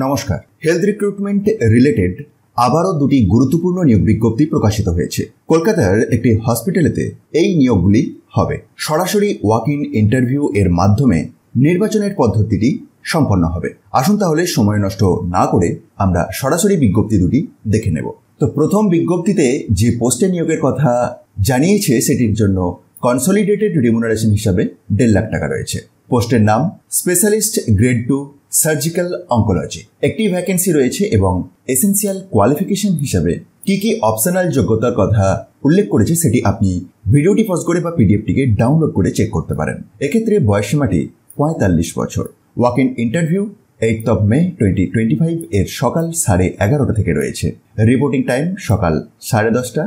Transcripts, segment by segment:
নমস্কার। Health recruitment related আবারও দুটি গুরুত্বপূর্ণ নিয়োগ বিজ্ঞপ্তি প্রকাশিত হয়েছে। কলকাতার একটি হসপিটালেতে এই নিয়োগগুলি হবে। সরাসরি ওয়াক ইন ইন্টারভিউ এর মাধ্যমে নির্বাচনের পদ্ধতিটি সম্পন্ন হবে। আসুন তাহলে সময় নষ্ট না করে আমরা সরাসরি বিজ্ঞপ্তি দুটি দেখে নেব। তো প্রথম বিজ্ঞপ্তিতে যে পোস্টে নিয়োগের কথা জানিয়েছে সেটির জন্য কনসলিডেটেড রিমুনারেশন হিসাবে 1.5 লাখ টাকা রয়েছে। পোস্টের নাম স্পেশালিস্ট গ্রেড 2 সার্জিক্যাল অঙ্কোলজি। একটি ভ্যাকেন্সি রয়েছে এবং এসেনশিয়াল কোয়ালিফিকেশন হিসাবে কি অপশনাল যোগ্যতার কথা উল্লেখ করেছে সেটি আপনি ভিডিওটি পজ করে বা পিডিএফটিকে ডাউনলোড করে চেক করতে পারেন। এক্ষেত্রে বয়সসীমাটি 45 বছর। ওয়াক ইন ইন্টারভিউ 8 মে 2025 এর সকাল 11:30 থেকে রয়েছে। রিপোর্টিং টাইম সকাল 10:30।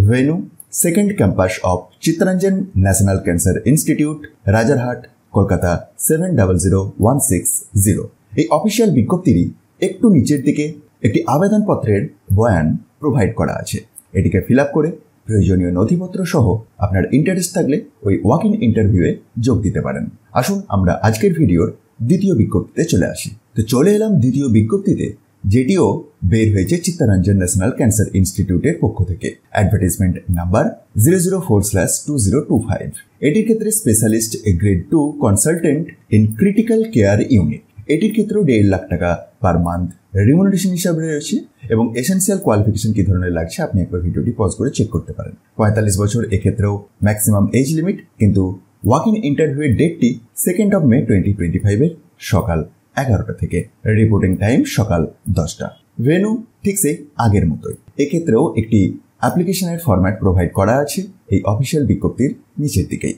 Venue second campus of Chittaranjan national cancer institute, Rajarhat, Kolkata 700160। এই অফিসিয়াল বিজ্ঞপ্তিটি একটু নিচের দিকে একটি আবেদনপত্রের বয়ান প্রোভাইড করা আছে। এটিকে ফিল আপ করে প্রয়োজনীয় নথিপত্র সহ আপনার ইন্টারেস্ট থাকলে ওই ওয়াক ইন ইন্টারভিউয়ে যোগ দিতে পারেন। আসুন আমরা আজকের ভিডিওর দ্বিতীয় বিজ্ঞপ্তিতে চলে আসি। তো চলে এলাম দ্বিতীয় বিজ্ঞপ্তিতে, যেটিও বের হয়েছে চিত্তরঞ্জন ন্যাশনাল ক্যান্সার ইনস্টিটিউটের পক্ষ থেকে। Advertisement number 004/2025। এটির ক্ষেত্রে specialist grade 2 consultant in critical care unit. এটির ক্ষেত্রেও 1.5 লাখ টাকা পার মান্থ রিমুনারেশন হিসাবে রয়েছে এবং এসেনশিয়াল কোয়ালিফিকেশন কি ধরনের লাগছে আপনি একবার ভিডিওটি পজ করে চেক করতে পারেন। 45 বছর এক্ষেত্রেও ম্যাক্সিমাম এজ লিমিট, কিন্তু ওয়াক ইন ইন্টারভিউয়ের ডেটটি 2 মে 2025 এর সকাল 11টা থেকে। রিপোর্টিং টাইম সকাল 10টা। ভেন্যু ঠিক সেই আগের মতোই। এক্ষেত্রেও একটি অ্যাপ্লিকেশনের ফরম্যাট প্রোভাইড করা আছে এই অফিসিয়াল বিজ্ঞপ্তির নিচের দিকেই।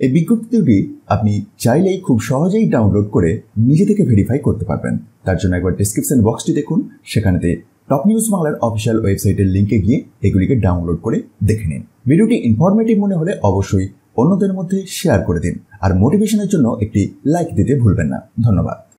এই বিজ্ঞপ্তিটি আপনি চাইলেই খুব সহজেই ডাউনলোড করে নিজে থেকে ভেরিফাই করতে পারবেন। তার জন্য একবার ডেসক্রিপশন বক্সটি দেখুন, সেখানেতে টপ নিউজ বাংলার অফিসিয়াল ওয়েবসাইটের লিঙ্কে গিয়ে এগুলিকে ডাউনলোড করে দেখে নিন। ভিডিওটি ইনফরমেটিভ মনে হলে অবশ্যই অন্যদের মধ্যে শেয়ার করে দিন, আর মোটিভেশনের জন্য একটি লাইক দিতে ভুলবেন না। ধন্যবাদ।